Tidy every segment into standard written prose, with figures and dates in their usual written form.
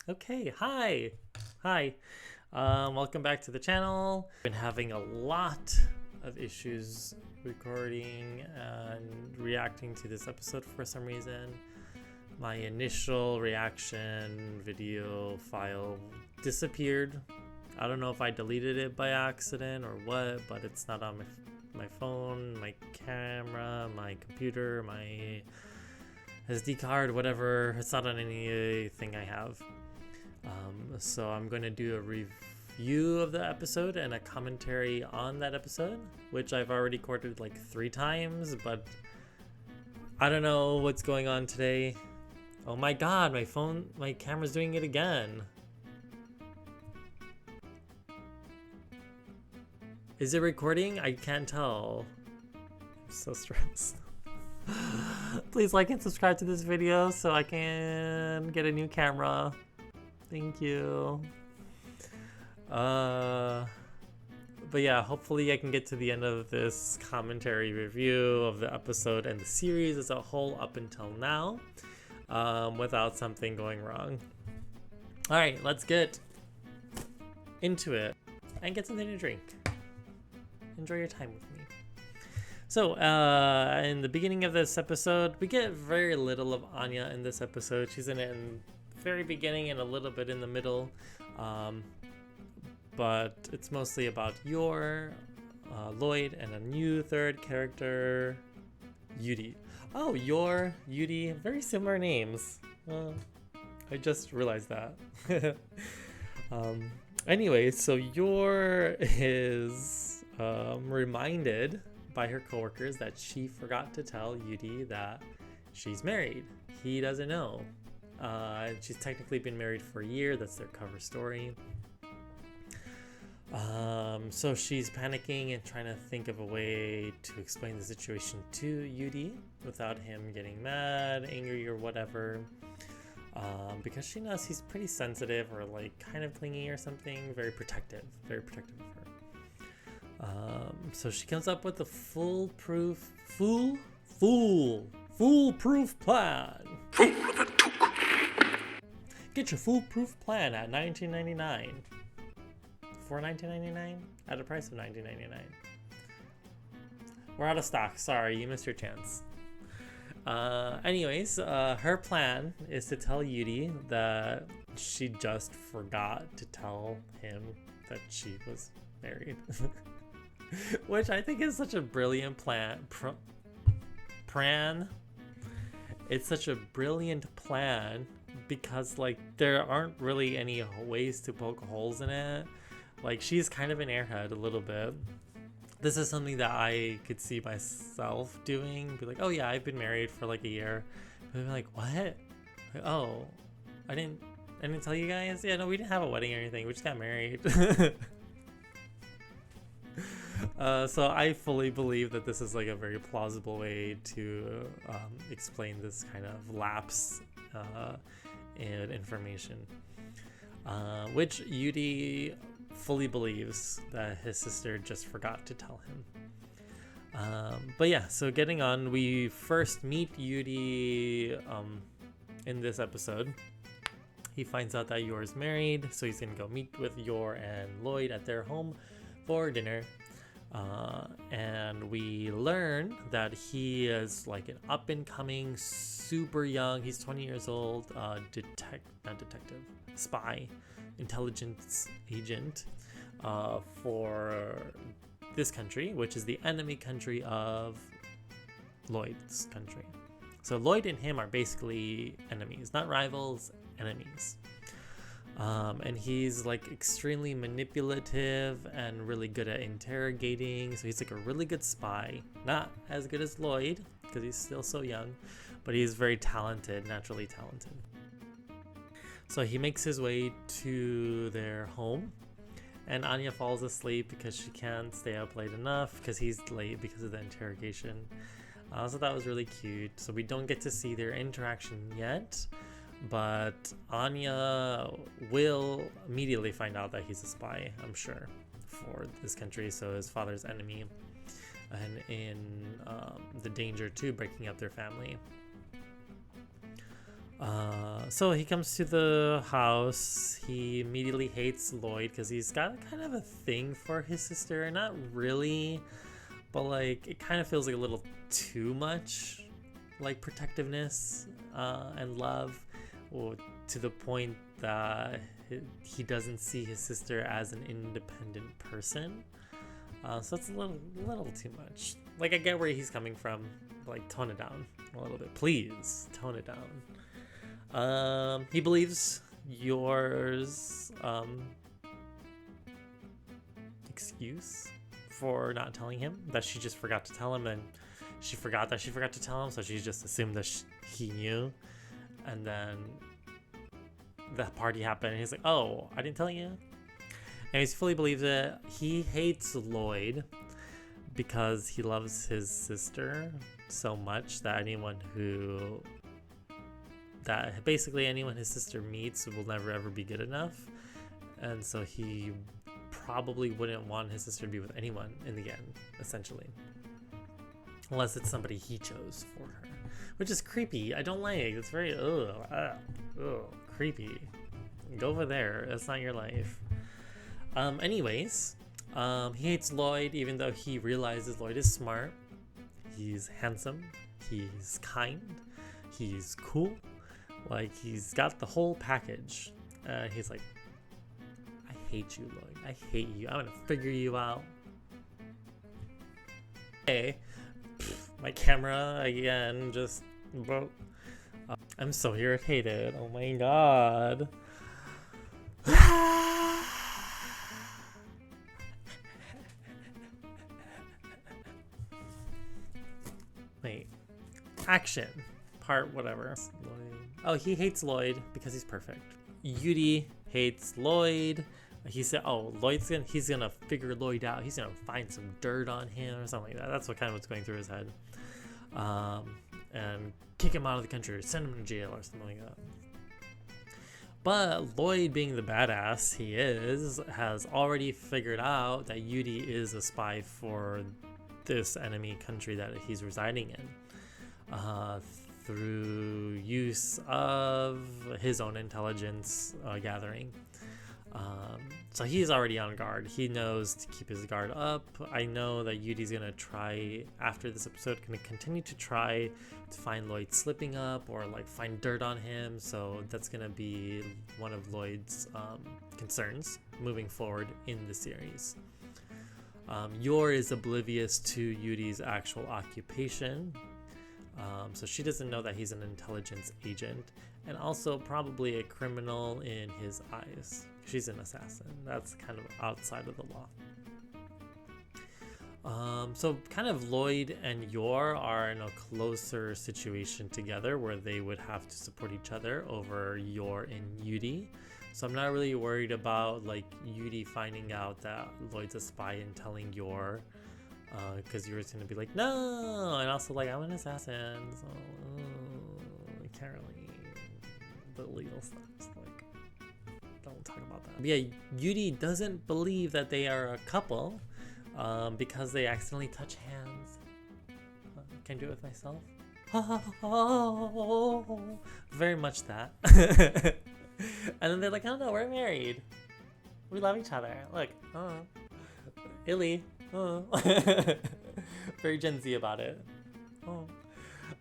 Okay, hi. Hi. Welcome back to the channel. Been having a lot of issues recording and reacting to this episode for some reason. My initial reaction video file disappeared. I don't know if I deleted it by accident or what, but it's not on my phone, my camera, my computer, my SD card, whatever. It's not on anything I have. So I'm going to do a review of the episode and a commentary on that episode, which I've already recorded like 3 times, but I don't know what's going on today. Oh my god, my camera's doing it again. Is it recording? I can't tell. I'm so stressed. Please like and subscribe to this video so I can get a new camera. Thank you. But yeah, hopefully I can get to the end of this commentary review of the episode and the series as a whole up until now, without something going wrong. Alright, let's get into it and get something to drink. Enjoy your time with me. So, in the beginning of this episode, we get very little of Anya in this episode. She's in it in the very beginning and a little bit in the middle. But it's mostly about Lloyd, and a new third character, Yuri. Oh, Yuri, very similar names. I just realized that. Anyway, so Yor is reminded by her coworkers that she forgot to tell Yuri that she's married. He doesn't know. She's technically been married for a year. That's their cover story. So she's panicking and trying to think of a way to explain the situation to Yuri without him getting mad, angry, or whatever. Because she knows he's pretty sensitive or like kind of clingy or something, very protective of her. So she comes up with a foolproof plan. Get your foolproof plan at $19.99. For $19.99? At a price of $19.99. We're out of stock. Sorry, you missed your chance. Anyways, her plan is to tell Yuri that she just forgot to tell him that she was married. Which I think is such a brilliant plan. It's such a brilliant plan because like there aren't really any ways to poke holes in it. Like she's kind of an airhead a little bit. This is something that I could see myself doing. Be like, oh yeah, I've been married for like a year. But I'm like, what? Like, oh, I didn't tell you guys. Yeah, no, we didn't have a wedding or anything. We just got married. So I fully believe that this is like a very plausible way to explain this kind of lapse in information, which Yuri fully believes that his sister just forgot to tell him. But yeah, so getting on, we first meet Yuri in this episode. He finds out that Yor's married, so he's gonna go meet with Yor and Lloyd at their home for dinner. And we learn that he is like an up-and-coming, super young, he's 20 years old, spy, intelligence agent for this country, which is the enemy country of Lloyd's country. So Lloyd and him are basically enemies, not rivals, enemies. And he's like extremely manipulative and really good at interrogating. So he's like a really good spy. Not as good as Lloyd because he's still so young, but he's very talented, naturally talented. So he makes his way to their home, and Anya falls asleep because she can't stay up late enough because he's late because of the interrogation. So that was really cute. So we don't get to see their interaction yet. But Anya will immediately find out that he's a spy, I'm sure, for this country, so his father's enemy, and in the danger to breaking up their family. So he comes to the house. He immediately hates Lloyd because he's got kind of a thing for his sister. Not really, but like it kind of feels like a little too much, like protectiveness and love, or to the point that he doesn't see his sister as an independent person. So it's a little too much. Like, I get where he's coming from. Like, tone it down a little bit, please. Tone it down. He believes yours excuse for not telling him that she just forgot to tell him, and she forgot that she forgot to tell him, so she just assumed that he knew. And then the party happened, and he's like, "Oh, I didn't tell you." And he fully believes it. He hates Lloyd because he loves his sister so much that basically anyone his sister meets will never ever be good enough. And so he probably wouldn't want his sister to be with anyone in the end, essentially. Unless it's somebody he chose for her. Which is creepy. I don't like it. It's very, creepy. Go over there. That's not your life. Anyways, he hates Lloyd even though he realizes Lloyd is smart. He's handsome. He's kind. He's cool. Like, he's got the whole package. He's like, I hate you, Lloyd. I hate you. I'm gonna figure you out. Hey, my camera again just broke. I'm so irritated. Oh my god. Wait. Action. Part whatever. Oh, he hates Lloyd because he's perfect. Yuri hates Lloyd. He said, "Oh, he's gonna figure Lloyd out. He's gonna find some dirt on him or something like that." That's what kind of what's going through his head. And kick him out of the country or send him to jail or something like that. But Lloyd, being the badass he is, has already figured out that Yuri is a spy for this enemy country that he's residing in, through use of his own intelligence gathering. So he's already on guard. He knows to keep his guard up. I know that Yuri's gonna try, after this episode, gonna continue to try to find Lloyd slipping up or like find dirt on him. So that's gonna be one of Lloyd's concerns moving forward in the series. Yor is oblivious to Yuri's actual occupation. So she doesn't know that he's an intelligence agent, and also probably a criminal in his eyes. She's an assassin. That's kind of outside of the law. So kind of Lloyd and Yor are in a closer situation together where they would have to support each other over Yor and Yuri. So I'm not really worried about like Yuri finding out that Lloyd's a spy and telling Yor, because Yor's gonna be like, no, and also like, I'm an assassin, so I can't really, the legal stuff, like, don't talk about that. But yeah, Yuri doesn't believe that they are a couple, because they accidentally touch hands. Can I do it with myself? Very much that. And then they're like, oh no, we're married. We love each other. Look, Illy. Oh. Very Gen Z about it.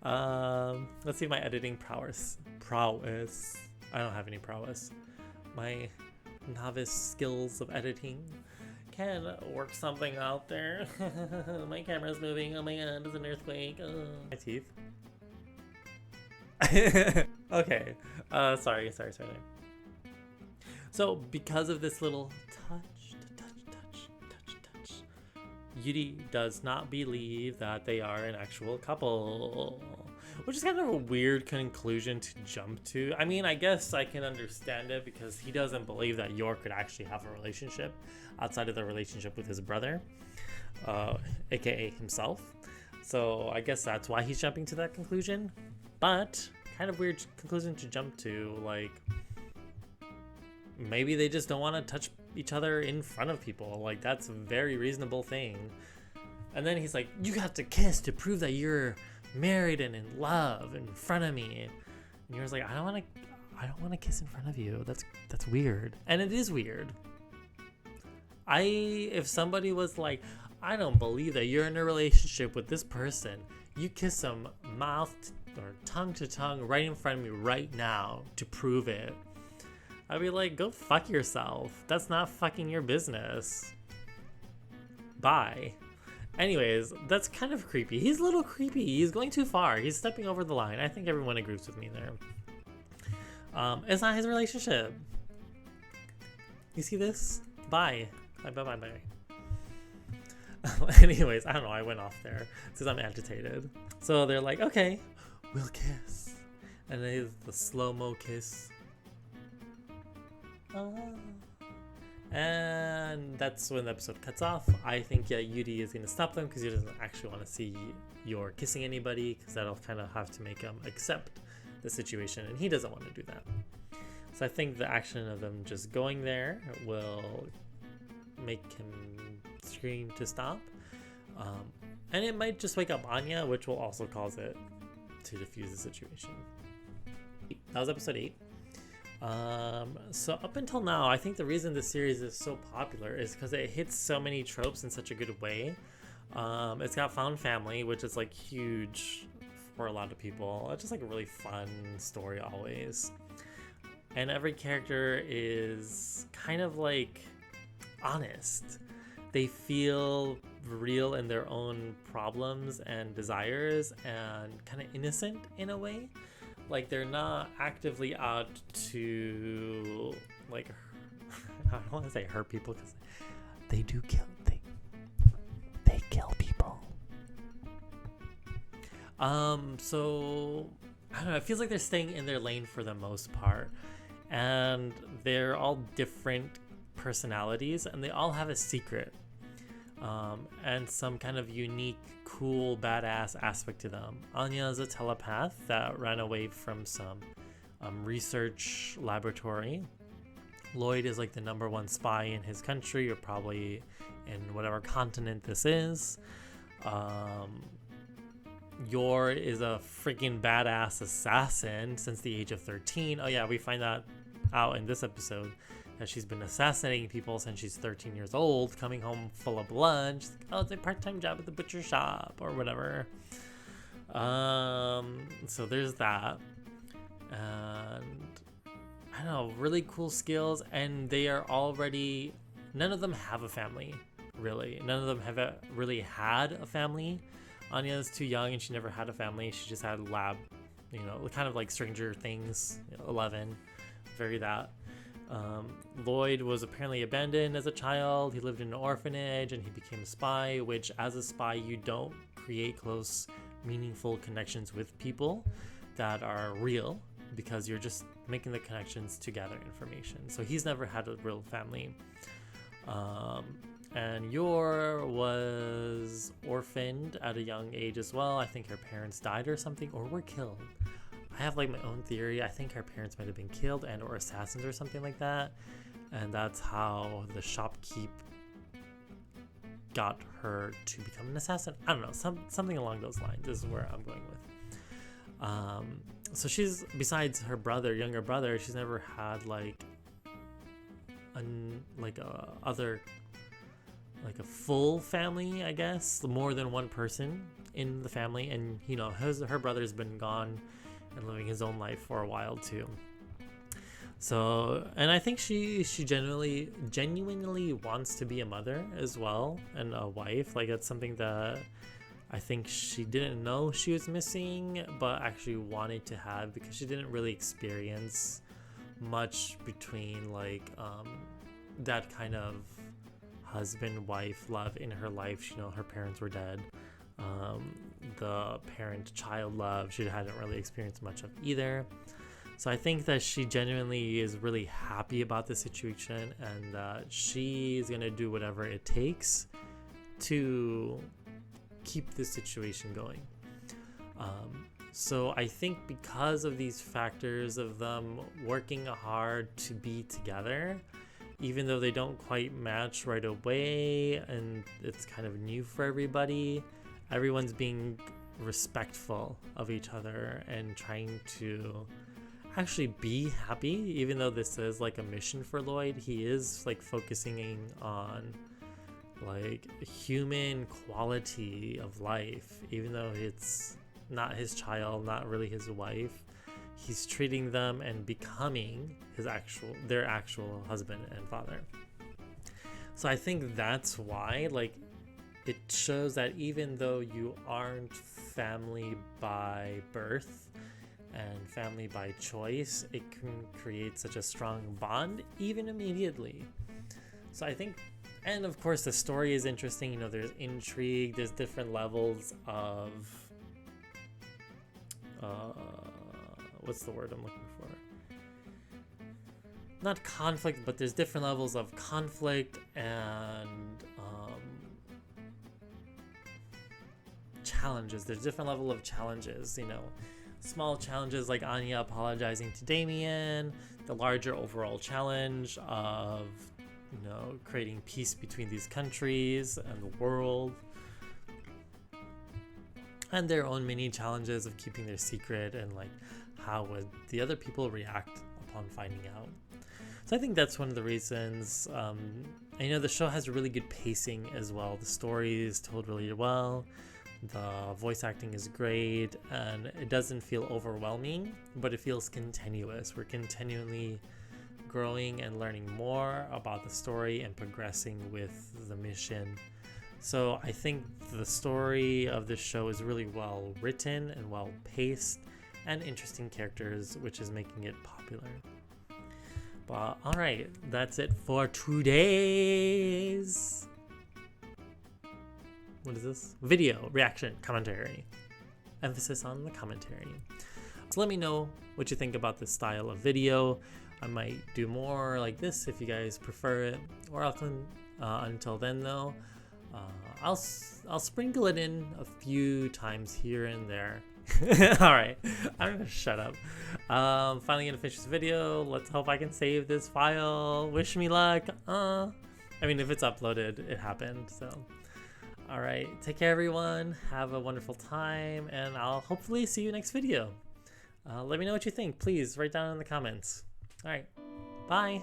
Let's see my editing prowess. I don't have any prowess. My novice skills of editing can work something out there. My camera's moving. Oh my god, there's an earthquake. My teeth. Okay. Sorry. So because of this little touch, Yuri does not believe that they are an actual couple, which is kind of a weird conclusion to jump to. I mean, I guess I can understand it because he doesn't believe that Yor could actually have a relationship outside of the relationship with his brother, aka himself. So I guess that's why he's jumping to that conclusion. But kind of weird conclusion to jump to. Like, maybe they just don't want to touch each other in front of people. Like, that's a very reasonable thing. And then he's like, you have to kiss to prove that you're married and in love in front of me. And Yuri's like, I don't want to kiss in front of you. That's weird. And it is weird. If somebody was like, I don't believe that you're in a relationship with this person, you kiss them mouth or tongue to tongue right in front of me right now to prove it, I'd be like, go fuck yourself. That's not fucking your business. Bye. Anyways, that's kind of creepy. He's a little creepy. He's going too far. He's stepping over the line. I think everyone agrees with me there. It's not his relationship. You see this? Bye. Bye. Anyways, I don't know. I went off there because I'm agitated. So they're like, okay, we'll kiss. And then it's the slow-mo kiss. And that's when the episode cuts off. I think Yuri is going to stop them because he doesn't actually want to see Yor kissing anybody, because that'll kind of have to make him accept the situation, and he doesn't want to do that. So I think the action of them just going there will make him scream to stop, and it might just wake up Anya, which will also cause it to diffuse the situation. That was episode 8. So up until now, I think the reason this series is so popular is because it hits so many tropes in such a good way. It's got found family, which is like huge for a lot of people. It's just like a really fun story always. And every character is kind of like honest. They feel real in their own problems and desires and kind of innocent in a way. Like, they're not actively out to, like, I don't want to say hurt people, because they do kill, they kill people. So, I don't know, it feels like they're staying in their lane for the most part. And they're all different personalities, and they all have a secret. And some kind of unique, cool, badass aspect to them. Anya is a telepath that ran away from some research laboratory. Lloyd is like the #1 spy in his country, or probably in whatever continent this is. Yor is a freaking badass assassin since the age of 13. Oh yeah, we find that out in this episode, that she's been assassinating people since she's 13 years old, coming home full of blood. She's like, oh, it's a part-time job at the butcher shop or whatever. So there's that. And I don't know, really cool skills. And they are already, none of them have a family, really. None of them have really had a family. Anya is too young and she never had a family. She just had lab, kind of like Stranger Things, 11, very that. Lloyd was apparently abandoned as a child. He lived in an orphanage and he became a spy, which as a spy, you don't create close, meaningful connections with people that are real, because you're just making the connections to gather information. So he's never had a real family. And Yor was orphaned at a young age as well. I think her parents died or something, or were killed. I have like my own theory. I think her parents might have been killed and or assassins or something like that. And that's how the shopkeep got her to become an assassin. I don't know, something along those lines is where I'm going with. So she's, besides her younger brother, she's never had like a full family, I guess, more than one person in the family. And her brother's been gone and living his own life for a while too. So, and I think she genuinely wants to be a mother as well, and a wife. Like, that's something that I think she didn't know she was missing, but actually wanted to have, because she didn't really experience much between like that kind of husband-wife love in her life. Her parents were dead. The parent-child love, she hadn't really experienced much of either. So I think that she genuinely is really happy about the situation, and that she's going to do whatever it takes to keep this situation going. So I think because of these factors of them working hard to be together, even though they don't quite match right away and it's kind of new for everybody, everyone's being respectful of each other and trying to actually be happy, even though this is like a mission for Lloyd. He is like focusing on like human quality of life, even though it's not his child, not really his wife. He's treating them and becoming their actual husband and father. So I think that's why, like, it shows that even though you aren't family by birth and family by choice, it can create such a strong bond even immediately. So I think, and of course the story is interesting, you know, there's intrigue, there's different levels of what's the word I'm looking for? Not conflict, but there's different levels of conflict and challenges. There's different level of challenges, you know, small challenges like Anya apologizing to Damien, the larger overall challenge of, you know, creating peace between these countries and the world, and their own mini challenges of keeping their secret and like how would the other people react upon finding out. So I think that's one of the reasons. And, you know, the show has really good pacing as well. The story is told really well. The voice acting is great, and it doesn't feel overwhelming, but it feels continuous. We're continually growing and learning more about the story and progressing with the mission. So I think the story of this show is really well written and well paced and interesting characters, which is making it popular. But alright, that's it for today's video reaction commentary. Emphasis on the commentary. So let me know what you think about this style of video. I might do more like this if you guys prefer it, or until then though, I'll sprinkle it in a few times here and there. All right, I'm gonna shut up. Finally gonna finish this video. Let's hope I can save this file. Wish me luck. I mean, if it's uploaded, it happened. So, all right, take care, everyone. Have a wonderful time, and I'll hopefully see you next video. Let me know what you think. Please write down in the comments. All right, bye.